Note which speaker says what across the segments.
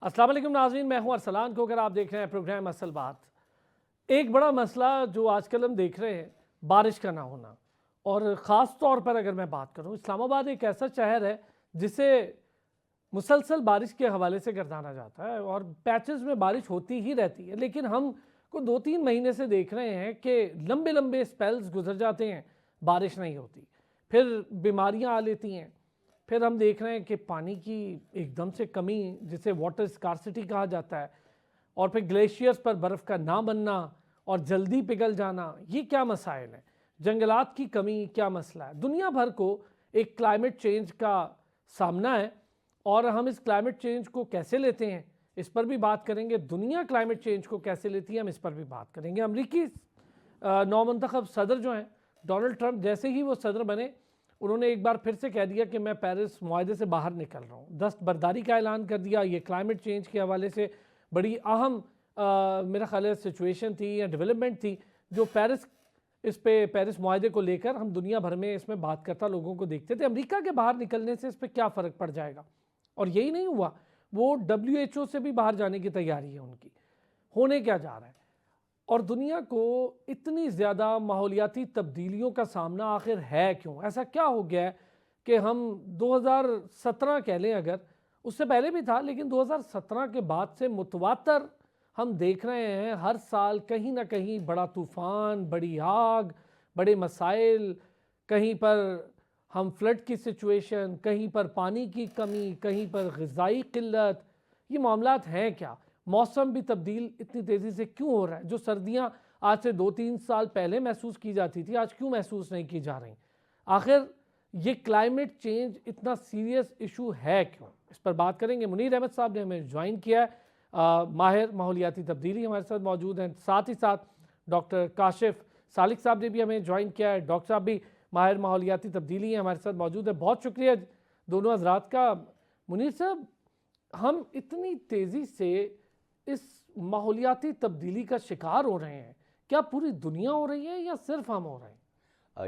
Speaker 1: अस्सलाम वालेकुम नाज़रीन, मैं हूं अरसलान को। अगर आप देख रहे हैं प्रोग्राम असल बात, एक बड़ा मसला जो आजकल हम देख रहे हैं, बारिश का ना होना। और ख़ास तौर पर अगर मैं बात करूं, इस्लामाबाद एक ऐसा शहर है जिसे मुसलसल बारिश के हवाले से गर्दाना जाता है और पैचेस में बारिश होती ही रहती है। लेकिन हम को 2-3 महीने से देख रहे हैं कि लंबे लंबे स्पेल्स गुजर जाते हैं, बारिश नहीं होती, फिर बीमारियां आ लेती हैं, फिर हम देख रहे हैं कि पानी की एकदम से कमी, जिसे वाटर स्कार्सिटी कहा जाता है, और फिर ग्लेशियर्स पर बर्फ़ का ना बनना और जल्दी पिघल जाना, ये क्या मसाइल हैं। जंगलात की कमी क्या मसला है। दुनिया भर को एक क्लाइमेट चेंज का सामना है और हम इस क्लाइमेट चेंज को कैसे लेते हैं, इस पर भी बात करेंगे। दुनिया क्लाइमेट चेंज को कैसे लेती है, हम इस पर भी बात करेंगे। अमरीकी नौमंतखब सदर जो हैं डोनाल्ड ट्रंप, जैसे ही वो सदर बने, उन्होंने एक बार फिर से कह दिया कि मैं पेरिस मुआहदे से बाहर निकल रहा हूँ। दस्तबरदारी का ऐलान कर दिया। ये क्लाइमेट चेंज के हवाले से बड़ी अहम मेरा ख्याल है सिचुएशन थी या डेवलपमेंट थी, जो पेरिस मुआहदे को लेकर हम दुनिया भर में इसमें बात करता लोगों को देखते थे। अमेरिका के बाहर निकलने से इस पर क्या फ़र्क पड़ जाएगा। और यही नहीं हुआ, वो WHO से भी बाहर जाने की तैयारी है उनकी। होने क्या जा रहा है और दुनिया को इतनी ज़्यादा माहौलियाती तब्दीलियों का सामना आखिर है क्यों। ऐसा क्या हो गया है कि हम 2017 कह लें, अगर उससे पहले भी था, लेकिन 2017 के बाद से मुतवातर हम देख रहे हैं हर साल कहीं ना कहीं बड़ा तूफ़ान, बड़ी आग, बड़े मसाइल। कहीं पर हम फ्लड की सिचुएशन, कहीं पर पानी की कमी, कहीं पर ग़िज़ाई क़िल्लत। ये मामलात हैं क्या। मौसम भी तब्दील इतनी तेज़ी से क्यों हो रहा है। जो सर्दियाँ आज से 2-3 साल पहले महसूस की जाती थी, आज क्यों महसूस नहीं की जा रही। आखिर ये क्लाइमेट चेंज इतना सीरियस इशू है क्यों, इस पर बात करेंगे। मुनीर अहमद साहब ने हमें ज्वाइन किया है, माहिर माहौलियाती तब्दीली हमारे साथ मौजूद हैं। साथ ही साथ डॉक्टर काशिफ सालिक साहब ने भी हमें ज्वाइन किया है। डॉक्टर साहब भी माहिर माहौलियाती तब्दीली हमारे साथ मौजूद है। बहुत शुक्रिया दोनों हजरात का। मुनीर साहब, हम इतनी तेज़ी से इस माहौलियाती तब्दीली का शिकार हो रहे हैं, क्या पूरी दुनिया हो रही है या सिर्फ हम हो रहे हैं।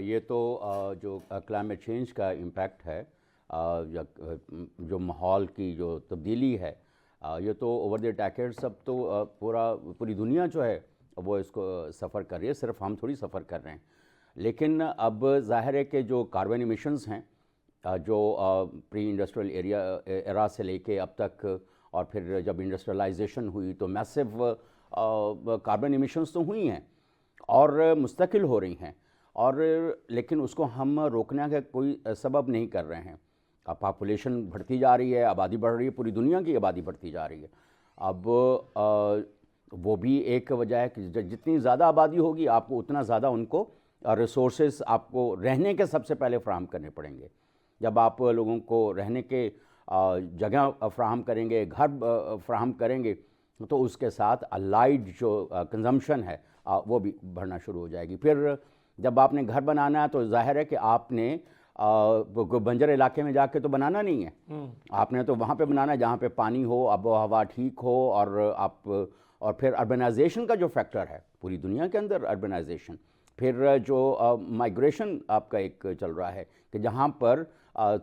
Speaker 2: ये तो जो क्लाइमेट चेंज का इम्पैक्ट है, जो माहौल की जो तब्दीली है, ये तो ओवर द डेकेड सब तो पूरी दुनिया जो है वो इसको सफ़र कर रही है। सिर्फ हम थोड़ी सफ़र कर रहे हैं। लेकिन अब ज़ाहिर है कि जो कार्बन इमिशंस हैं, जो प्री इंडस्ट्रियल एरा से लेके अब तक, और फिर जब इंडस्ट्रियलाइजेशन हुई तो मैसिव कार्बन इमिशंस तो हुई हैं और मुस्तकिल हो रही हैं, और लेकिन उसको हम रोकने का कोई सबब नहीं कर रहे हैं। अब पॉपुलेशन बढ़ती जा रही है, आबादी बढ़ रही है, पूरी दुनिया की आबादी बढ़ती जा रही है। अब वो भी एक वजह है कि जितनी ज़्यादा आबादी होगी, आपको उतना ज़्यादा उनको रिसोर्सेज आपको रहने के सबसे पहले फ़राहम करने पड़ेंगे। जब आप लोगों को रहने के जगह फ़राहम करेंगे, घर फ़राहम करेंगे, तो उसके साथ अलाइड जो कंजम्पशन है वो भी बढ़ना शुरू हो जाएगी। फिर जब आपने घर बनाना है तो जाहिर है कि आपने बंजर इलाके में जाके तो बनाना नहीं है। आपने तो वहाँ पे बनाना है जहाँ पे पानी हो, आबो हवा ठीक हो, और फिर अर्बनाइजेशन का जो फैक्टर है पूरी दुनिया के अंदर, अर्बनाइजेशन, फिर जो माइग्रेशन आपका एक चल रहा है कि जहाँ पर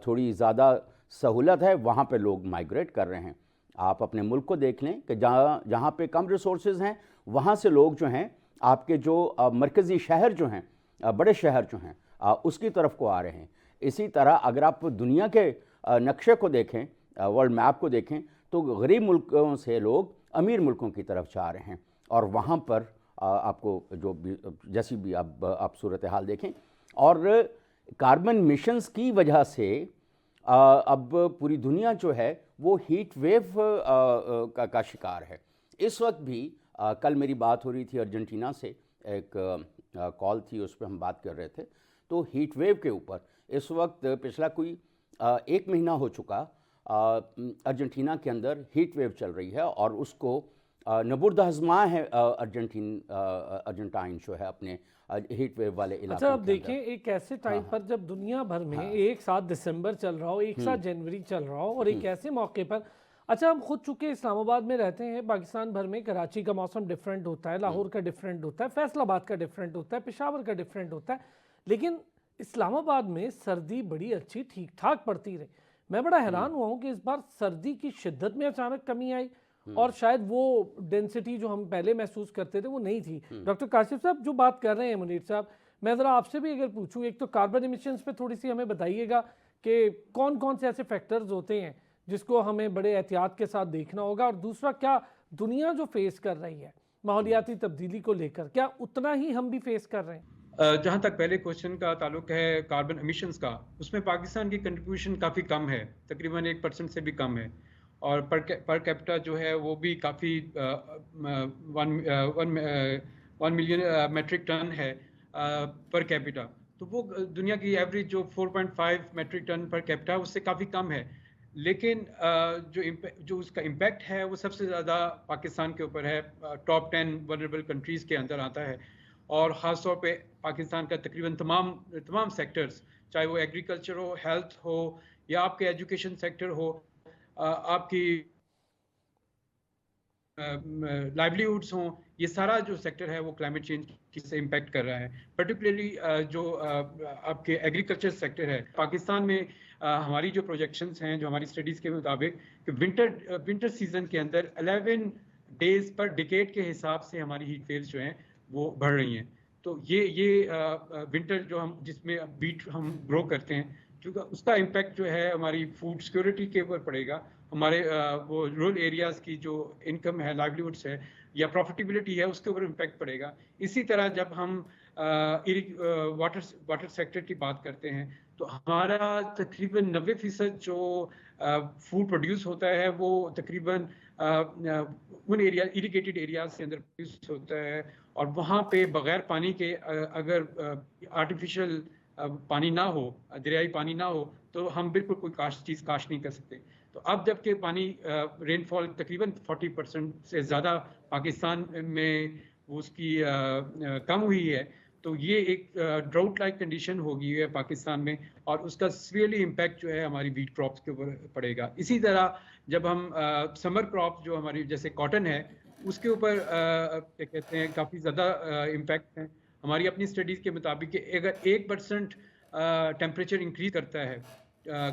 Speaker 2: थोड़ी ज़्यादा सहूलत है वहाँ पे लोग माइग्रेट कर रहे हैं। आप अपने मुल्क को देख लें कि जहाँ पे कम रिसोर्सेज हैं वहाँ से लोग जो हैं, आपके जो मरकज़ी शहर जो हैं, बड़े शहर जो हैं, उसकी तरफ को आ रहे हैं। इसी तरह अगर आप दुनिया के नक्शे को देखें, वर्ल्ड मैप को देखें, तो गरीब मुल्कों से लोग अमीर मुल्कों की तरफ जा रहे हैं। और वहाँ पर आपको जो भी जैसी भी आप सूरत हाल देखें, और कार्बन मिशंस की वजह से अब पूरी दुनिया जो है वो हीट वेव का शिकार है। इस वक्त भी कल मेरी बात हो रही थी अर्जेंटीना से, एक कॉल थी, उस पर हम बात कर रहे थे। तो हीट वेव के ऊपर इस वक्त पिछला कोई 1 महीना हो चुका, अर्जेंटीना के अंदर हीट वेव चल रही है, और उसको नबूर्द आजमा है अर्जेंटाइन जो है अपने हीट वेव वाले इलाके।
Speaker 1: अच्छा, अब देखें, एक ऐसे टाइम पर जब दुनिया भर में एक साथ दिसंबर चल रहा हो, एक साथ जनवरी चल रहा हो, और एक ऐसे मौके पर, अच्छा हम खुद चूंकि इस्लामाबाद में रहते हैं, पाकिस्तान भर में कराची का मौसम डिफरेंट होता है, लाहौर का डिफरेंट होता है, फैसलाबाद का डिफरेंट होता है, पेशावर का डिफरेंट होता है, लेकिन इस्लामाबाद में सर्दी बड़ी अच्छी ठीक ठाक पड़ती रही। मैं बड़ा हैरान हुआ हूँ कि इस बार सर्दी की शिद्दत में अचानक कमी आई और शायद वो डेंसिटी जो हम पहले महसूस करते थे वो नहीं थी। डॉक्टर काशिफ साहब जो बात कर रहे हैं मुनीर साहब, मैं ज़रा आपसे भी अगर पूछूं, एक तो कार्बन एमिशंस पे थोड़ी सी हमें बताइएगा कि कौन कौन से ऐसे फैक्टर्स होते हैं जिसको हमें बड़े एहतियात के साथ देखना होगा, और दूसरा क्या दुनिया जो फेस कर रही है माहौलियाती तब्दीली को लेकर, क्या उतना ही हम भी फेस कर रहे हैं?
Speaker 3: जहाँ तक पहले क्वेश्चन का ताल्लुक है कार्बन एमिशंस का, उसमें पाकिस्तान की कंट्रीब्यूशन काफ़ी कम है, तकरीबन 1% से भी कम है। और पर कैपिटा जो है वो भी काफ़ी 1 मिलियन मेट्रिक टन है पर कैपिटा। तो वो दुनिया की एवरेज जो 4.5 मेट्रिक टन पर कैपिटा उससे काफ़ी कम है। लेकिन जो उसका इम्पैक्ट है वो सबसे ज़्यादा पाकिस्तान के ऊपर है, टॉप 10 वनरेबल कंट्रीज़ के अंदर आता है। और ख़ास तौर पे पाकिस्तान का तकरीबन तमाम सेक्टर्स, चाहे वो एग्रीकल्चर हो, हेल्थ हो, या आपके एजुकेशन सेक्टर हो, आपकी लाइवलीहुड्स हों, ये सारा जो सेक्टर है वो क्लाइमेट चेंज से इम्पैक्ट कर रहा है। पर्टिकुलरली जो आपके एग्रीकल्चर सेक्टर है पाकिस्तान में, हमारी जो प्रोजेक्शंस हैं, जो हमारी स्टडीज़ के मुताबिक, कि विंटर सीजन के अंदर 11 डेज पर डिकेड के हिसाब से हमारी हीट वेव्स जो हैं वो बढ़ रही हैं। तो ये विंटर जो हम जिसमें बीट हम ग्रो करते हैं, क्योंकि उसका इम्पैक्ट जो है हमारी फूड सिक्योरिटी के ऊपर पड़ेगा, हमारे वो रूरल एरियाज़ की जो इनकम है, लाइवलीहुड्स है या प्रॉफिटेबिलिटी है, उसके ऊपर इम्पैक्ट पड़ेगा। इसी तरह जब हम वाटर सेक्टर की बात करते हैं तो हमारा तकरीबन 90% जो फूड प्रोड्यूस होता है वो तकरीबन उन इरिगेटेड एरियाज के अंदर प्रोड्यूस होता है, और वहाँ पे बगैर पानी के अगर आर्टिफिशियल पानी ना हो, दरियाई पानी ना हो, तो हम बिल्कुल कोई चीज़ काश नहीं कर सकते। तो अब जबकि पानी रेनफॉल तकरीबन 40% से ज़्यादा पाकिस्तान में उसकी कम हुई है, तो ये एक ड्राउट लाइक कंडीशन हो गई है पाकिस्तान में, और उसका सीवियरली इम्पैक्ट जो है हमारी वीट क्रॉप्स के ऊपर पड़ेगा। इसी तरह जब हम समर क्रॉप जो हमारी जैसे कॉटन है, उसके ऊपर क्या कहते हैं काफ़ी ज़्यादा इम्पैक्ट है। हमारी अपनी स्टडीज़ के मुताबिक अगर 1% टेम्परेचर इंक्रीज करता है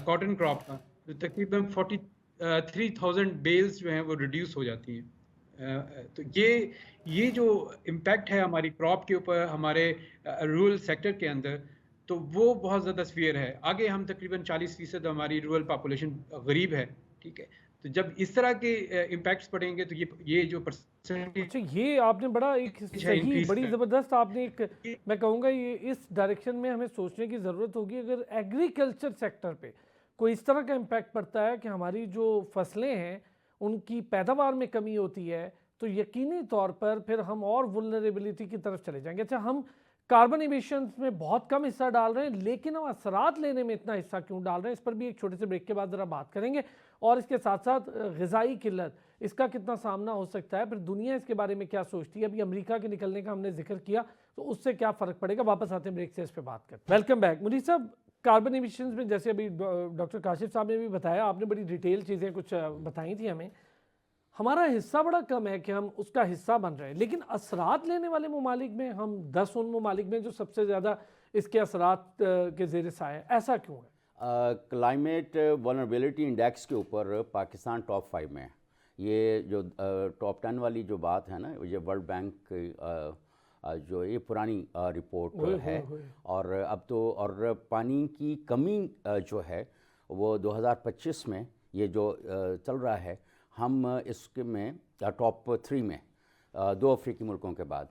Speaker 3: कॉटन क्रॉप का, तो तकरीबन 43,000 बेल्स जो हैं वो रिड्यूस हो जाती हैं। तो ये जो इम्पैक्ट है हमारी क्रॉप के ऊपर, हमारे रूरल सेक्टर के अंदर, तो वो बहुत ज़्यादा सीवियर है। आगे हम तकरीबन 40% हमारी रूरल पॉपुलेशन गरीब है, ठीक है। तो जब इस तरह के इम्पैक्ट्स पड़ेंगे तो ये जो परसेंटेज,
Speaker 1: अच्छा, ये आपने बड़ा एक सही, बड़ी ज़बरदस्त आपने एक, मैं कहूँगा ये इस डायरेक्शन में हमें सोचने की ज़रूरत होगी। अगर एग्रीकल्चर सेक्टर पे कोई इस तरह का इम्पैक्ट पड़ता है कि हमारी जो फसलें हैं उनकी पैदावार में कमी होती है, तो यकीनी तौर पर फिर हम और वुल्नरेबिलिटी की तरफ चले जाएंगे। अच्छा, हम कार्बन इमिशंस में बहुत कम हिस्सा डाल रहे हैं, लेकिन हम असरात लेने में इतना हिस्सा क्यों डाल रहे हैं, इस पर भी एक छोटे से ब्रेक के बाद ज़रा बात करेंगे। और इसके साथ साथ ग़िज़ाई किल्लत, इसका कितना सामना हो सकता है, फिर दुनिया इसके बारे में क्या सोचती है। अभी अमेरिका के निकलने का हमने जिक्र किया, तो उससे क्या फ़र्क पड़ेगा। वापस आते हैं ब्रेक से, इस पर बात करते हैं। Welcome back. मुनीर साहब, कार्बन एमिशंस में जैसे अभी डॉक्टर काशिफ साहब ने भी बताया, आपने बड़ी डिटेल चीज़ें कुछ बताई थी हमें, हमारा हिस्सा बड़ा कम है कि हम उसका हिस्सा बन रहे हैं, लेकिन असरात लेने वाले ममालिक में हम 10 उन ममालिक में जो सबसे ज़्यादा इसके असरात के ज़ेर साया है। ऐसा क्यों है?
Speaker 2: क्लाइमेट वल्नरेबिलिटी इंडेक्स के ऊपर पाकिस्तान टॉप 5 में है। ये जो टॉप 10 वाली जो बात है ना, ये वर्ल्ड बैंक की जो ये पुरानी रिपोर्ट है। और अब तो और पानी की कमी जो है वो 2025 में ये जो चल रहा है, हम इसके में टॉप 3 में 2 अफ्रीकी मुल्कों के बाद।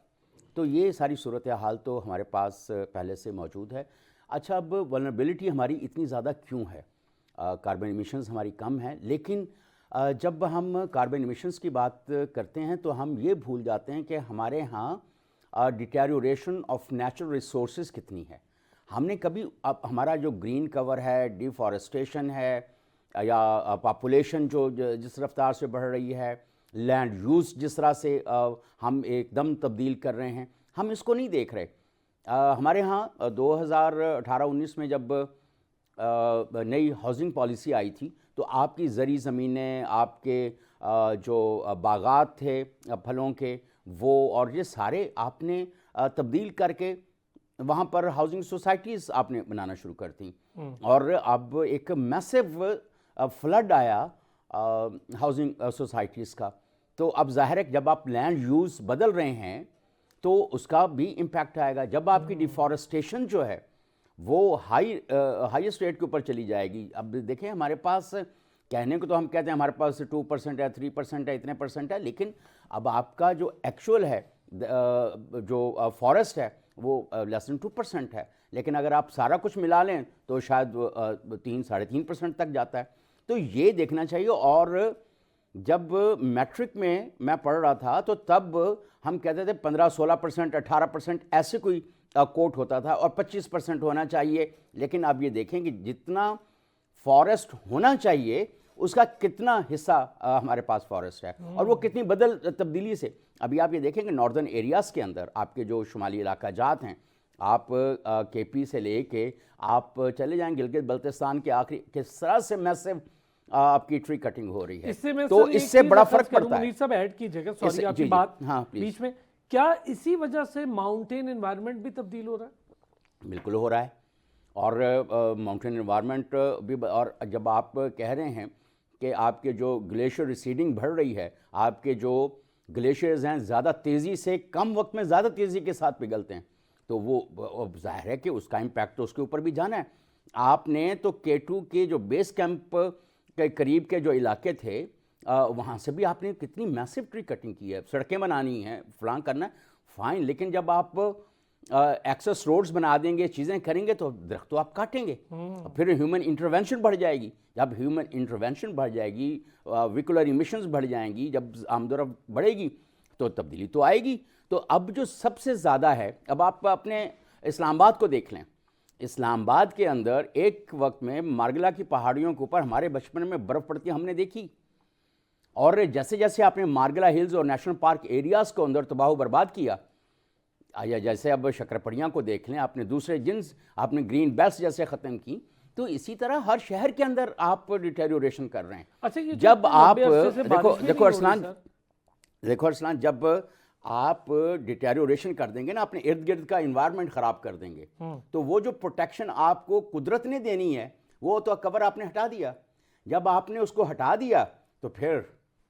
Speaker 2: तो ये सारी सूरत हाल तो हमारे पास पहले से मौजूद है। अच्छा, अब वल्नरेबिलिटी हमारी इतनी ज़्यादा क्यों है? कार्बन एमिशंस हमारी कम है, लेकिन जब हम कार्बन एमिशंस की बात करते हैं तो हम ये भूल जाते हैं कि हमारे यहाँ डिटेरियोरेशन ऑफ नेचुरल रिसोर्सेज कितनी है। हमने कभी अब हमारा जो ग्रीन कवर है, डिफॉरेस्टेशन है, या पॉपुलेशन जो जिस रफ्तार से बढ़ रही है, लैंड यूज़ जिस तरह से हम एकदम तब्दील कर रहे हैं, हम इसको नहीं देख रहे। हमारे यहाँ 2018-19 में जब नई हाउसिंग पॉलिसी आई थी, तो आपकी ज़री ज़मीनें, आपके जो बागात थे फलों के, वो और ये सारे आपने तब्दील करके वहाँ पर हाउसिंग सोसाइटीज़ आपने बनाना शुरू कर दी। और अब एक मैसिव फ्लड आया हाउसिंग सोसाइटीज़ का, तो अब जाहिर है कि जब आप लैंड यूज़ बदल रहे हैं तो उसका भी इम्पैक्ट आएगा। जब आपकी डिफॉरेस्टेशन जो है वो हाईएस्ट रेट के ऊपर चली जाएगी। अब देखें, हमारे पास कहने को तो हम कहते हैं हमारे पास 2% है, 3% है, इतने परसेंट है, लेकिन अब आपका जो एक्चुअल है जो फॉरेस्ट है वो लेस देन 2% है, लेकिन अगर आप सारा कुछ मिला लें तो शायद 3-3.5% तक जाता है। तो ये देखना चाहिए। और जब मैट्रिक में मैं पढ़ रहा था तो तब हम कहते थे 15-16%, 18% ऐसे कोई कोट होता था, और 25% होना चाहिए। लेकिन अब ये देखें कि जितना फॉरेस्ट होना चाहिए उसका कितना हिस्सा हमारे पास फॉरेस्ट है, और वो कितनी तब्दीली से। अभी आप ये देखें कि नॉर्दर्न एरियाज़ के अंदर आपके जो शुमाली इलाका जात हैं, आप केपी से लेके आप चले जाएं गिलगित बल्तिस्तान के आखिरी, किस तरह से मैसिव आपकी ट्री कटिंग हो रही है। तो इससे बड़ा फर्क पड़ता है।
Speaker 1: सब ऐड कीजिएगा, सॉरी आपकी बात बीच में। क्या इसी वजह से माउंटेन एनवायरनमेंट भी तब्दील हो रहा है?
Speaker 2: बिल्कुल हो रहा है। और माउंटेन एनवायरनमेंट भी, और जब आप कह रहे हैं कि आपके जो ग्लेशियर रिसीडिंग बढ़ रही है, आपके जो ग्लेशियर्स हैं ज़्यादा तेज़ी से, कम वक्त में ज़्यादा तेज़ी के साथ पिघलते हैं, तो वो जाहिर है कि उसका इम्पैक्ट तो उसके ऊपर भी जाना है। आपने तो K2 के जो बेस कैंप के करीब के जो इलाके थे वहाँ से भी आपने कितनी मैसिव ट्री कटिंग की है। सड़कें बनानी है, फलां करना है, फाइन, लेकिन जब आप एक्सेस रोड्स बना देंगे, चीज़ें करेंगे, तो दरख्त तो आप काटेंगे। फिर ह्यूमन इंटरवेंशन बढ़ जाएगी। जब ह्यूमन इंटरवेंशन बढ़ जाएगी, व्हीकुलर इमिशंस बढ़ जाएंगी, जब आमदोरफ्त बढ़ेगी तो तब्दीली तो आएगी। तो अब जो सबसे ज़्यादा है, अब आप अपने इस्लामाबाद को देख लें। इस्लामाबाद के अंदर एक वक्त में मार्गला की पहाड़ियों के ऊपर हमारे बचपन में बर्फ़ पड़ती हमने देखी, और जैसे जैसे आपने मार्गला हिल्स और नेशनल पार्क एरियाज़ को अंदर तबाह बर्बाद किया, या जैसे अब शक्करपड़ियाँ को देख लें, आपने दूसरे जिन्स, आपने ग्रीन बेल्ट जैसे ख़त्म की, तो इसी तरह हर शहर के अंदर आप डिटेरियोरेशन कर रहे हैं।
Speaker 1: अच्छा, ये
Speaker 2: जब आप देखो अरसलान, जब आप डिटेरियोरेशन कर देंगे ना, अपने इर्द गिर्द का इन्वायरमेंट ख़राब कर देंगे, तो वो जो प्रोटेक्शन आपको कुदरत ने देनी है वो तो कवर आपने हटा दिया। जब आपने उसको हटा दिया तो फिर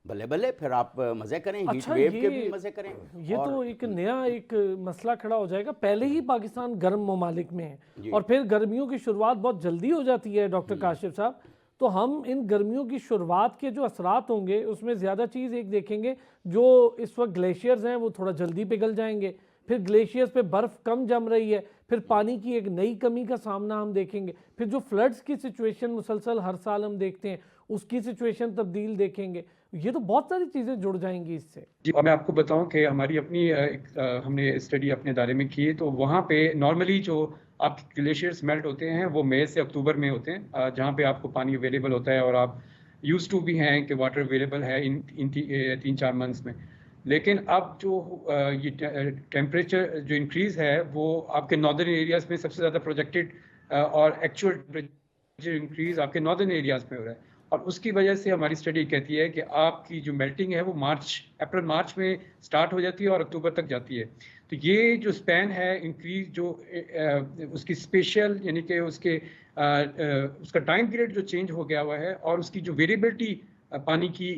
Speaker 2: बल्ले बल्ले, फिर आप मज़े करें, हीट वेव के भी मज़े करें।
Speaker 1: ये तो एक नया एक मसला खड़ा हो जाएगा। पहले ही पाकिस्तान गर्म ममालिक में है और फिर गर्मियों की शुरुआत बहुत जल्दी हो जाती है डॉक्टर काशिफ साहब। तो हम इन गर्मियों की शुरुआत के जो असरात होंगे उसमें ज़्यादा चीज़ एक देखेंगे, जो इस वक्त ग्लेशियर्स हैं वो थोड़ा जल्दी पिघल जाएंगे, फिर ग्लेशियर्स पे बर्फ़ कम जम रही है, फिर पानी की एक नई कमी का सामना हम देखेंगे, फिर जो फ्लड्स की सिचुएशन मुसलसल हर साल हम देखते हैं उसकी सिचुएशन तब्दील देखेंगे। ये तो बहुत सारी चीज़ें जुड़ जाएंगी इससे।
Speaker 3: जी, और मैं आपको बताऊं कि हमारी अपनी हमने स्टडी अपने दायरे में की है, तो वहाँ पे नॉर्मली जो आपके ग्लेशियर्स मेल्ट होते हैं वो मई से अक्टूबर में होते हैं, जहाँ पे आपको पानी अवेलेबल होता है और आप यूज टू भी हैं कि वाटर अवेलेबल है इन 3-4 मंथ्स में। लेकिन अब जो ये टेम्परेचर जो इंक्रीज़ है वो आपके नॉर्दर्न एरियाज़ में सबसे ज़्यादा प्रोजेक्टेड और एक्चुअल टेम्परेचर इंक्रीज़ आपके नॉर्दर्न एरियाज़ में हो रहा है, और उसकी वजह से हमारी स्टडी कहती है कि आपकी जो मेल्टिंग है वो अप्रैल मार्च में स्टार्ट हो जाती है और अक्टूबर तक जाती है। तो ये जो स्पैन है इंक्रीज जो उसकी स्पेशल यानी कि उसका टाइम पीरियड जो चेंज हो गया हुआ है, और उसकी जो वेरिएबिलिटी पानी की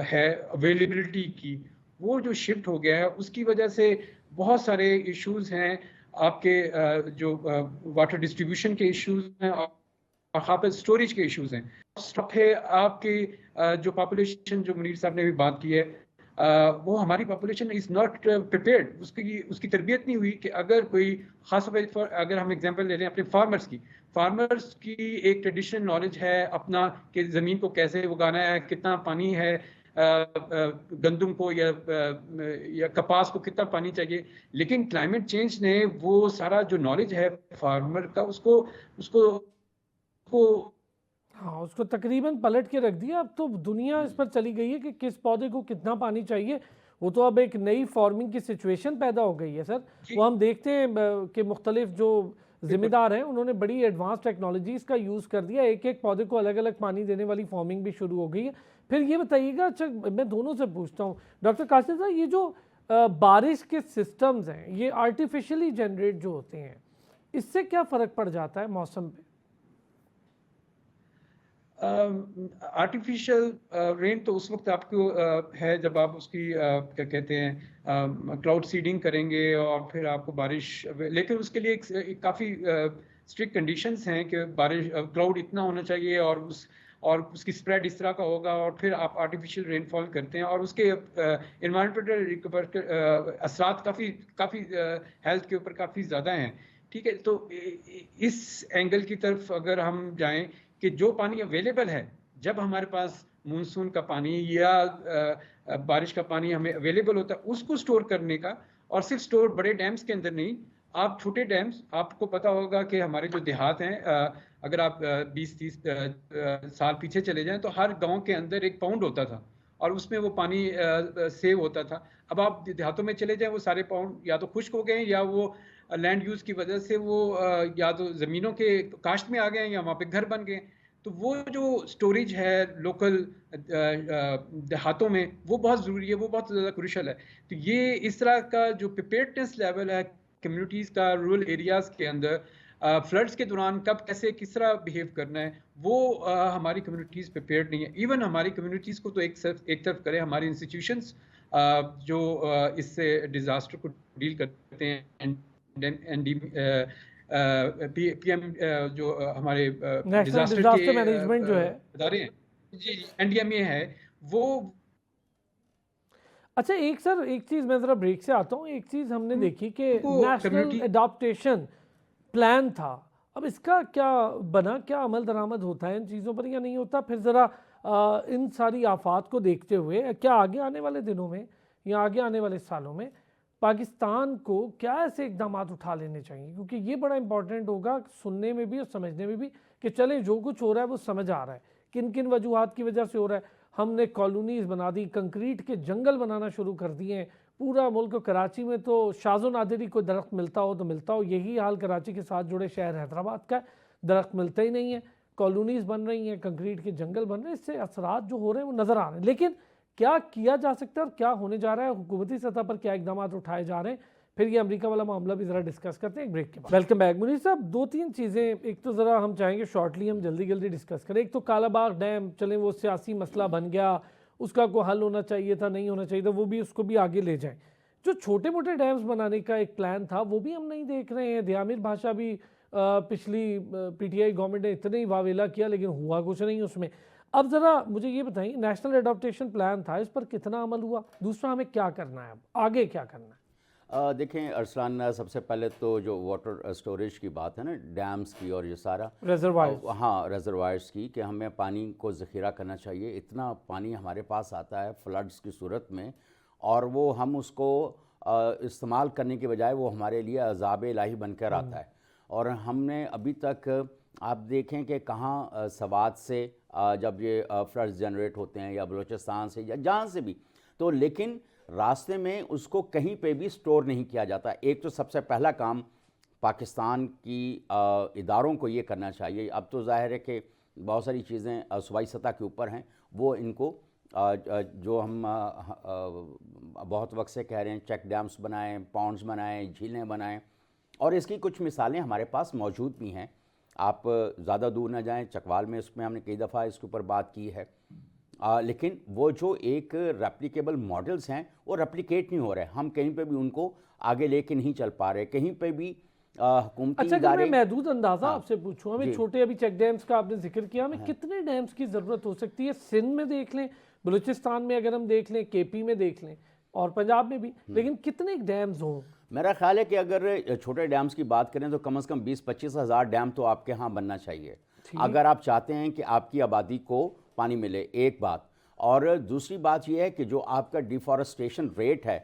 Speaker 3: है अवेलेबिलिटी की, वो जो शिफ्ट हो गया है, उसकी वजह से बहुत सारे इश्यूज हैं। आपके जो वाटर डिस्ट्रीब्यूशन के इश्यूज हैं और खास स्टोरेज के इश्यूज हैं। स्टॉक है आपकी जो पॉपुलेशन, जो मुनीर साहब ने भी बात की है, वो हमारी पॉपुलेशन इज़ नॉट प्रिपेयर्ड, उसकी तरबियत नहीं हुई कि अगर कोई खास तौर पर अगर हम एग्जांपल ले लें अपने फार्मर्स की एक ट्रेडिशनल नॉलेज है अपना कि ज़मीन को कैसे उगाना है, कितना पानी है गंदम को या कपास को कितना पानी चाहिए, लेकिन क्लाइमेट चेंज ने वो सारा जो नॉलेज है फार्मर का
Speaker 1: उसको तकरीबन पलट के रख दिया। अब तो दुनिया इस पर चली गई है कि किस पौधे को कितना पानी चाहिए। वो तो अब एक नई फार्मिंग की सिचुएशन पैदा हो गई है सर। वो हम देखते हैं कि मुख्तलिफ जो जिम्मेदार हैं उन्होंने बड़ी एडवांस टेक्नोलॉजीज़ का यूज़ कर दिया, एक एक पौधे को अलग अलग पानी देने वाली फार्मिंग भी शुरू हो गई है। फिर ये बताइएगा, अच्छा मैं दोनों से पूछता हूँ डॉक्टर काशिफ साहब, ये जो बारिश के सिस्टम्स हैं ये आर्टिफिशियली जनरेट जो होते हैं, इससे क्या फ़र्क पड़ जाता है मौसम पे?
Speaker 3: आर्टिफिशियल रेन तो उस वक्त आपको है जब आप उसकी क्या कहते हैं क्लाउड सीडिंग करेंगे और फिर आपको बारिश, लेकिन उसके लिए एक काफ़ी स्ट्रिक्ट कंडीशंस हैं कि बारिश क्लाउड इतना होना चाहिए और उसकी स्प्रेड इस तरह का होगा, और फिर आप आर्टिफिशियल रेनफॉल करते हैं और उसके इन्वायरमेंटल असरात काफ़ी हेल्थ के ऊपर काफ़ी ज़्यादा हैं। ठीक है, तो इस एंगल की तरफ अगर हम जाएं कि जो पानी अवेलेबल है, जब हमारे पास मानसून का पानी या बारिश का पानी हमें अवेलेबल होता है, उसको स्टोर करने का, और सिर्फ स्टोर बड़े डैम्स के अंदर नहीं, आप छोटे डैम्स, आपको पता होगा कि हमारे जो देहात हैं, अगर आप 20-30 साल पीछे चले जाएं तो हर गांव के अंदर एक पाउंड होता था और उसमें वो पानी सेव होता था। अब आप देहातों में चले जाएं, वो सारे पाउंड या तो खुश्क हो गए या वो लैंड यूज की वजह से वो या तो ज़मीनों के काश्त में आ गए या वहाँ पे घर बन गए। तो वो जो स्टोरेज है लोकल देहातों में, वो बहुत ज़रूरी है, वो बहुत ज़्यादा क्रूशल है। तो ये इस तरह का जो प्रिपेयर्डनेस लेवल है कम्युनिटीज़ का रूरल एरियाज़ के अंदर फ्लड्स के दौरान कब कैसे किस तरह बिहेव करना है, वो हमारी कम्युनिटीज़ प्रिपेयर्ड नहीं है। इवन हमारी कम्युनिटीज़ को तो एक तरफ करें, हमारी इंस्टीट्यूशंस जो इससे डिज़ास्टर को डील करते हैं, पीएम जो हमारे
Speaker 1: नेशनल
Speaker 3: डिजास्टर के
Speaker 1: डिजास्टर मैनेजमेंट जो है।
Speaker 3: अदारे हैं, जी एनडीएमए है वो।
Speaker 1: अच्छा, एक सर, एक चीज़ मैं ज़रा ब्रेक से आता हूँ। एक चीज़ हमने देखी कि नेशनल
Speaker 3: कम्युनिटी
Speaker 1: एडाप्टेशन प्लान था, अब इसका क्या बना, क्या अमल दरामद होता है इन चीज़ों पर या नहीं होता? फिर ज़रा इन सारी आफात को देखते हुए क्या आगे आने वाले दिनों में या आगे आने वाले सालों में पाकिस्तान को क्या ऐसे इकदाम उठा लेने चाहिए? क्योंकि ये बड़ा इंपॉर्टेंट होगा सुनने में भी और समझने में भी कि चलें जो कुछ हो रहा है वो समझ आ रहा है, किन किन वजूहात की वजह से हो रहा है। हमने कॉलोनीज़ बना दी, कंक्रीट के जंगल बनाना शुरू कर दिए हैं पूरा मुल्क। कराची में तो शाज़ो नादिरी कोई दरख्त मिलता हो तो मिलता हो, यही हाल कराची के साथ जुड़े शहर हैदराबाद का है, दरख्त मिलते ही नहीं है। कॉलोनीज़ बन रही हैं, कंक्रीट के जंगल बन रहे हैं, इससे असरात जो हो रहे हैं वो नज़र आ रहे हैं। लेकिन क्या किया जा सकता है और क्या होने जा रहा है, हुकूमती सतह पर क्या इकदाम उठाए जा रहे हैं, फिर ये अमेरिका वाला मामला भी ज़रा डिस्कस करते हैं एक ब्रेक के बाद। वेलकम बैक मुनीर साहब। 2-3 चीज़ें, एक तो ज़रा हम चाहेंगे शॉर्टली हम जल्दी डिस्कस करें। एक तो कालाबाग डैम, चलें वो सियासी मसला बन गया, उसका कोई हल होना चाहिए था, नहीं होना चाहिए था, वो भी उसको भी आगे ले जाएं। जो छोटे मोटे डैम्स बनाने का एक प्लान था वो भी हम नहीं देख रहे हैं। दियामिर भाषा भी पिछली पीटीआई गवर्नमेंट ने इतने ही वावेला किया लेकिन हुआ कुछ नहीं उसमें। अब ज़रा मुझे ये बताइए, नेशनल एडॉप्टेशन प्लान था, इस पर कितना अमल हुआ? दूसरा, हमें क्या करना है, अब आगे क्या करना है?
Speaker 2: देखें अरसलान, सबसे पहले तो जो वाटर स्टोरेज की बात है ना, डैम्स की और ये सारा
Speaker 1: रिजर्वायर,
Speaker 2: हाँ रिजर्वायर्स की, कि हमें पानी को ज़ख़ीरा करना चाहिए। इतना पानी हमारे पास आता है फ्लड्स की सूरत में, और वो हम उसको इस्तेमाल करने के बजाय वो हमारे लिए अज़ाब इलाही बनकर आता है। और हमने अभी तक आप देखें कि कहाँ सवात से जब ये फ्लड्स जनरेट होते हैं या बलूचिस्तान से या जहाँ से भी, तो लेकिन रास्ते में उसको कहीं पे भी स्टोर नहीं किया जाता। एक तो सबसे पहला काम पाकिस्तान की इदारों को ये करना चाहिए। अब तो ज़ाहिर है कि बहुत सारी चीज़ें सूबाई सतह के ऊपर हैं, वो इनको जो हम बहुत वक्त से कह रहे हैं, चेक डैम्स बनाएं, पॉन्ड्स बनाएं, झीलें बनाएं, और इसकी कुछ मिसालें हमारे पास मौजूद भी हैं। आप ज़्यादा दूर ना जाएं, चकवाल में उसमें हमने कई दफ़ा इसके ऊपर बात की है। लेकिन वो जो एक रेप्लिकेबल मॉडल्स हैं वो रेप्लिकेट नहीं हो रहे, हम कहीं पे भी उनको आगे लेके नहीं चल पा रहे, कहीं पे भी हुकूमती
Speaker 1: अच्छा, अगर मैं महदूद अंदाज़ा आपसे पूछूं, हमें छोटे अभी चेक डैम्स का आपने जिक्र किया, हमें कितने डैम्स की ज़रूरत हो सकती है? सिंध में देख लें, बलूचिस्तान में अगर हम देख लें, केपी में देख लें और पंजाब में भी, लेकिन कितने डैम्स हों?
Speaker 2: मेरा ख्याल है कि अगर छोटे डैम्स की बात करें तो कम से कम 20-25 हज़ार डैम तो आपके यहाँ बनना चाहिए, अगर आप चाहते हैं कि आपकी आबादी को पानी मिले, एक बात। और दूसरी बात यह है कि जो आपका डिफॉरेस्टेशन रेट है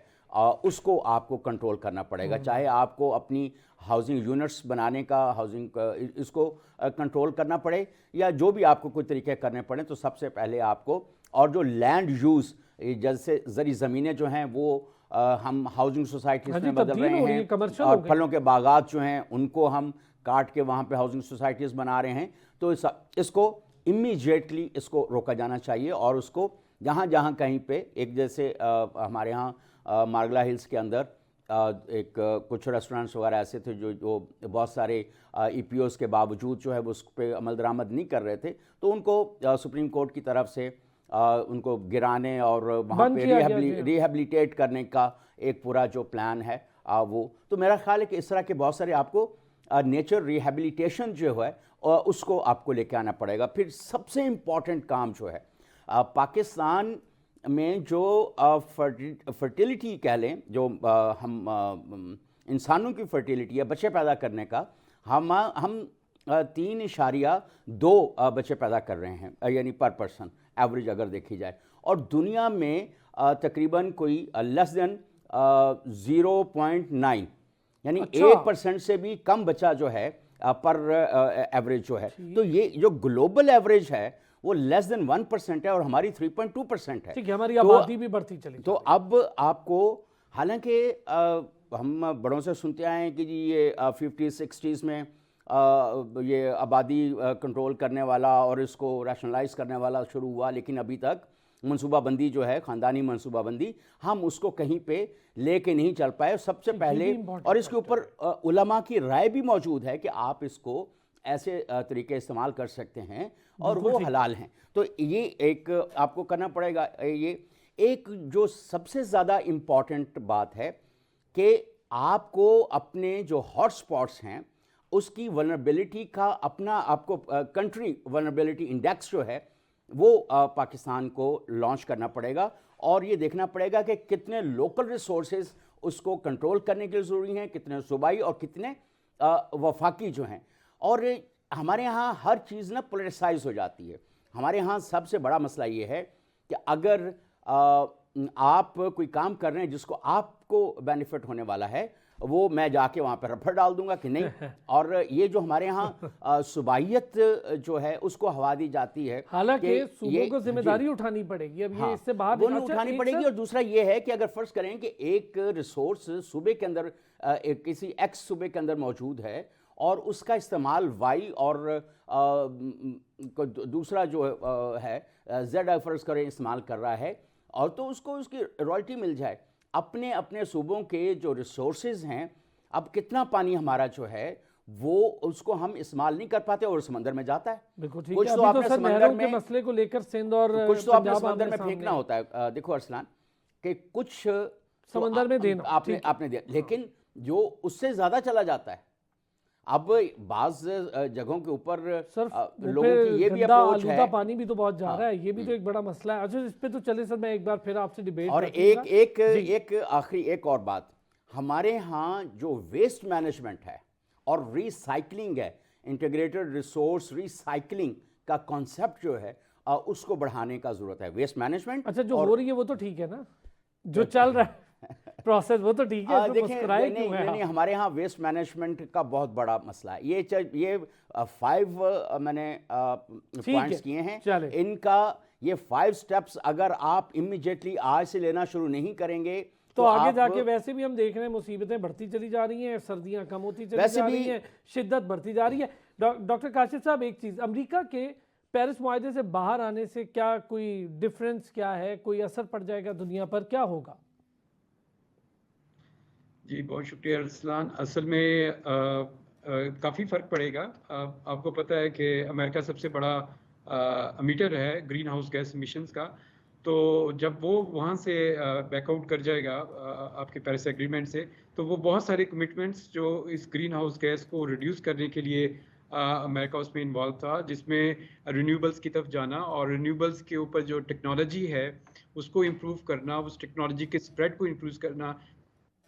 Speaker 2: उसको आपको कंट्रोल करना पड़ेगा, चाहे आपको अपनी हाउसिंग यूनिट्स बनाने का, हाउसिंग इसको कंट्रोल करना पड़े या जो भी आपको कोई तरीके करने पड़े, तो सबसे पहले आपको, और जो लैंड यूज़, जैसे ज़री ज़मीनें जो हैं वो हम हाउसिंग सोसाइटीज़ में बदल रहे हैं, और फलों के बागात जो हैं उनको हम काट के वहाँ पे हाउसिंग सोसाइटीज़ बना रहे हैं। तो इसको इमीडिएटली इसको रोका जाना चाहिए, और उसको जहाँ जहाँ कहीं पे, एक जैसे हमारे यहाँ मारगला हिल्स के अंदर कुछ रेस्टोरेंट्स वगैरह ऐसे थे जो बहुत सारे EPOs के बावजूद जो है वो उस पर अमल दरामद नहीं कर रहे थे, तो उनको सुप्रीम कोर्ट की तरफ से उनको गिराने और वहाँ
Speaker 1: बंद
Speaker 2: पे
Speaker 1: किया गया जी।
Speaker 2: रिहेबिलिटेट करने का एक पूरा जो प्लान है वो, तो मेरा ख्याल है कि इस तरह के बहुत सारे आपको नेचर रिहेबिलिटेशन जो है उसको आपको लेके आना पड़ेगा। फिर सबसे इम्पॉर्टेंट काम जो है पाकिस्तान में जो फर्टिलिटी कह लें, जो हम इंसानों की फर्टिलिटी है, बच्चे पैदा करने का, हम 3.2 बच्चे पैदा कर रहे हैं, यानी पर पर्सन एवरेज अगर देखी जाए, और दुनिया में तकरीबन कोई लेस देन 0.9 यानी
Speaker 1: अच्छा।
Speaker 2: 1% से भी कम बच्चा जो है पर एवरेज जो है, तो ये जो ग्लोबल एवरेज है वो लेस देन 1% है और हमारी 3.2% है।
Speaker 1: ठीक है, हमारी
Speaker 2: तो
Speaker 1: आबादी भी बढ़ती चली
Speaker 2: तो अब आपको, हालांकि हम बड़ों से सुनते आए हैं कि जी ये 50-60s में ये आबादी कंट्रोल करने वाला और इसको रैशनलाइज करने वाला शुरू हुआ, लेकिन अभी तक मनसूबाबंदी जो है, ख़ानदानी मनसूबाबंदी, हम उसको कहीं पे लेके नहीं चल पाए। सबसे पहले, और इसके ऊपर उलमा की राय भी मौजूद है कि आप इसको ऐसे तरीके इस्तेमाल कर सकते हैं और वो हलाल हैं। तो ये एक आपको करना पड़ेगा। ये एक जो सबसे ज़्यादा इम्पॉर्टेंट बात है कि आपको अपने जो हॉट स्पॉट्स हैं उसकी वल्नरेबिलिटी का अपना आपको कंट्री वल्नरेबिलिटी इंडेक्स जो है वो पाकिस्तान को लॉन्च करना पड़ेगा और ये देखना पड़ेगा कि कितने लोकल रिसोर्सेज उसको कंट्रोल करने के लिए ज़रूरी हैं, कितने सूबाई और कितने वफाकी जो हैं। और हमारे यहाँ हर चीज़ ना पोलराइज हो जाती है। हमारे यहाँ सबसे बड़ा मसला ये है कि अगर आप कोई काम कर रहे हैं जिसको आपको बेनिफिट होने वाला है, वो मैं जाके वहाँ पर रफड़ डाल दूंगा कि नहीं। और ये जो हमारे यहाँ सुबाहियत जो है उसको हवा दी जाती है,
Speaker 1: हालांकि सूबों को जिम्मेदारी उठानी पड़ेगी। अब ये इससे बाहर
Speaker 2: वो नहीं उठानी पड़ेगी। और दूसरा ये है कि अगर फर्ज करें कि एक रिसोर्स सूबे के अंदर किसी एक्स सूबे के अंदर मौजूद है और उसका इस्तेमाल वाई और दूसरा जो है जेड फर्ज करें इस्तेमाल कर रहा है, और तो उसको उसकी रॉयल्टी मिल जाए। अपने अपने सूबों के जो रिसोर्सेज हैं, अब कितना पानी हमारा जो है वो उसको हम इस्तेमाल नहीं कर पाते और समंदर में जाता है।
Speaker 1: बिल्कुल ठीक
Speaker 2: कुछ
Speaker 1: है।
Speaker 2: तो
Speaker 1: अभी तो
Speaker 2: आपने
Speaker 1: सर
Speaker 2: समंदर
Speaker 1: नहरों के
Speaker 2: में
Speaker 1: मसले को लेकर सिंध और
Speaker 2: कुछ तो आपने
Speaker 1: पंजाब
Speaker 2: समंदर में
Speaker 1: आमने
Speaker 2: फेंकना
Speaker 1: सामने
Speaker 2: होता है। देखो अरसलान कि कुछ
Speaker 1: समंदर में देना
Speaker 2: आपने दिया, लेकिन जो उससे ज्यादा चला जाता है। अब बाज जगहों के ऊपर लोगों की ये भी अप्रोच है,
Speaker 1: पानी भी तो बहुत जा रहा है, ये भी तो एक बड़ा मसला है। अच्छा, इस पे तो चले सर, मैं एक बार फिर आपसे डिबेट
Speaker 2: और एक आखिरी एक और बात, हमारे यहाँ जो वेस्ट मैनेजमेंट है और रिसाइकलिंग है, इंटीग्रेटेड रिसोर्स रिसाइकलिंग का कॉन्सेप्ट जो है उसको बढ़ाने का जरूरत है। वेस्ट मैनेजमेंट
Speaker 1: अच्छा जो हो रही है वो तो ठीक है ना, जो चल रहा है प्रोसेस वो तो ठीक है।
Speaker 2: देखिए नहीं, हमारे यहाँ वेस्ट मैनेजमेंट का बहुत बड़ा मसला है। ये 5 मैंने पॉइंट्स किए हैं, इनका ये 5 स्टेप्स अगर आप इमीडिएटली आज से लेना शुरू नहीं करेंगे
Speaker 1: तो आगे जाके वैसे भी हम देख रहे हैं मुसीबतें बढ़ती चली जा रही हैं, सर्दियां कम होती चली जा रही हैं, शिद्दत बढ़ती जा रही है। डॉक्टर काशिफ साहब, एक चीज़, अमेरिका के पेरिस मुआहदे से बाहर आने से क्या कोई डिफरेंस क्या है, कोई असर पड़ जाएगा दुनिया पर, क्या होगा?
Speaker 3: जी बहुत शुक्रिया अरसलान। असल में काफ़ी फ़र्क पड़ेगा। आपको पता है कि अमेरिका सबसे बड़ा एमिटर है ग्रीन हाउस गैस एमिशंस का। तो जब वो वहाँ से बैकआउट कर जाएगा आपके पेरिस एग्रीमेंट से, तो वो बहुत सारे कमिटमेंट्स जो इस ग्रीन हाउस गैस को रिड्यूस करने के लिए अमेरिका उसमें इन्वॉल्व था, जिसमें रिन्यूएबल्स की तरफ जाना और रिन्यूएबल्स के ऊपर जो टेक्नोलॉजी है उसको इम्प्रूव करना, उस टेक्नोलॉजी के स्प्रेड को इम्प्रूव करना।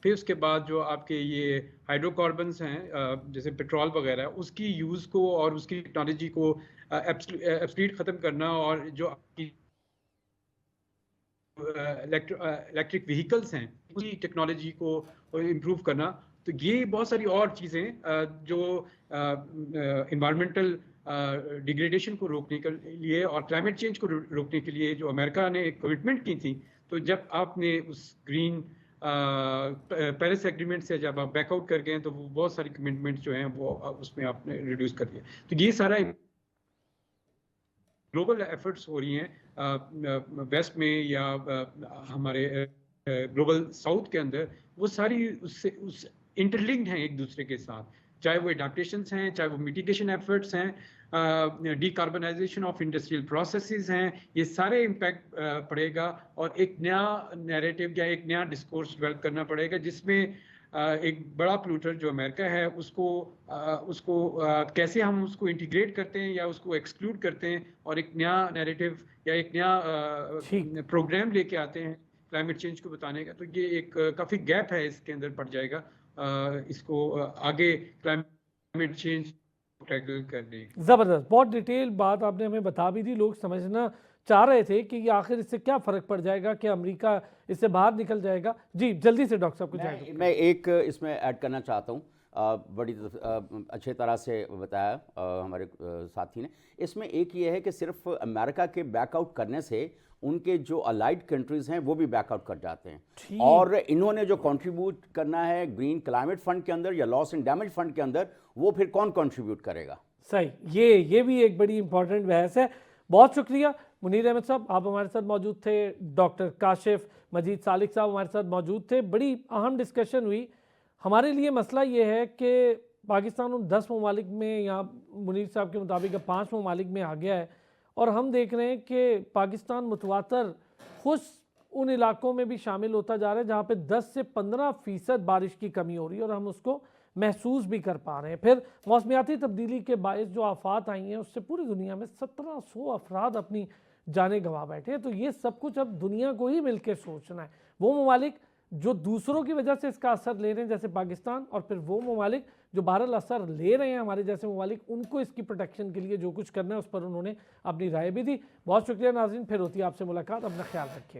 Speaker 3: फिर उसके बाद जो आपके ये हाइड्रोकार्बन्स हैं जैसे पेट्रोल वगैरह, उसकी यूज़ को और उसकी टेक्नोलॉजी को एब्सोल्यूट ख़त्म करना, और जो आपकी इलेक्ट्रिक व्हीकल्स हैं उसी टेक्नोलॉजी को इम्प्रूव करना। तो ये बहुत सारी और चीज़ें जो इन्वायरमेंटल डिग्रेडेशन को रोकने के लिए और क्लाइमेट चेंज को रोकने के लिए जो अमेरिका ने एक कमिटमेंट की थी, तो जब आपने उस ग्रीन पेरिस एग्रीमेंट से जब आप बैकआउट कर गए तो वो बहुत सारी कमिटमेंट्स जो हैं वो उसमें आपने रिड्यूस कर दिया। तो ये सारा ग्लोबल एफर्ट्स हो रही हैं वेस्ट में या हमारे ग्लोबल साउथ के अंदर, वो सारी उससे उस इंटरलिंक्ड हैं एक दूसरे के साथ, चाहे वो एडाप्टेशंस हैं, चाहे वो मिटिगेशन एफर्ट्स हैं, डीकार्बनाइजेशन ऑफ इंडस्ट्रियल प्रोसेसेस हैं, ये सारे इम्पैक्ट पड़ेगा और एक नया नैरेटिव या एक नया डिस्कोर्स डेवलप करना पड़ेगा जिसमें एक बड़ा पोल्यूटर जो अमेरिका है उसको कैसे हम उसको इंटीग्रेट करते हैं या उसको एक्सक्लूड करते हैं और एक नया नैरेटिव या एक नया प्रोग्राम लेके आते हैं क्लाइमेट चेंज को बताने का। तो ये एक काफ़ी गैप है इसके अंदर पड़ जाएगा इसको आगे क्लाइमेट चेंज टैकल करने।
Speaker 1: ज़बरदस्त, बहुत डिटेल बात आपने हमें बता भी दी। लोग समझना चाह रहे थे कि ये आखिर इससे क्या फ़र्क पड़ जाएगा, कि अमेरिका इससे बाहर निकल जाएगा। जी जल्दी से डॉक्टर साहब कुछ
Speaker 2: मैं एक इसमें ऐड करना चाहता हूँ। बड़ी अच्छे तरह से बताया हमारे साथी ने। इसमें एक ये है कि सिर्फ अमेरिका के बैकआउट करने से उनके जो अलाइड कंट्रीज़ हैं वो भी बैकआउट कर जाते हैं, और इन्होंने जो कंट्रीब्यूट करना है ग्रीन क्लाइमेट फंड के अंदर या लॉस एंड डैमेज फंड के अंदर, वो फिर कौन कंट्रीब्यूट करेगा?
Speaker 1: सही, ये भी एक बड़ी इंपॉर्टेंट बहस है। बहुत शुक्रिया मुनीर अहमद साहब, आप हमारे साथ मौजूद थे। डॉक्टर काशिफ मजीद सालिक साहब हमारे साथ मौजूद थे। बड़ी अहम डिस्कशन हुई। हमारे लिए मसला ये है कि पाकिस्तान उन 10 ममालिक में, या मुनीर साहब के मुताबिक 5 ममालिक में आ गया है, और हम देख रहे हैं कि पाकिस्तान मुतवातर खुश उन इलाकों में भी शामिल होता जा रहा है जहाँ पे 10 से 15% बारिश की कमी हो रही है, और हम उसको महसूस भी कर पा रहे हैं। फिर मौसमियाती तब्दीली के बायस जो आफात आई हैं उससे पूरी दुनिया में 1700 अफराद अपनी जानें गंवा बैठे हैं। तो ये सब कुछ अब दुनिया को ही मिलकर सोचना है। वो ममालिक जो दूसरों की वजह से इसका असर ले रहे हैं जैसे पाकिस्तान, और फिर वो ममालिक जो बहरहाल असर ले रहे हैं हमारे जैसे ममालिक, उनको इसकी प्रोटेक्शन के लिए जो कुछ करना है उस पर उन्होंने अपनी राय भी दी। बहुत शुक्रिया नाज़रीन, फिर होती है आपसे मुलाकात। अपना ख्याल रखिएगा।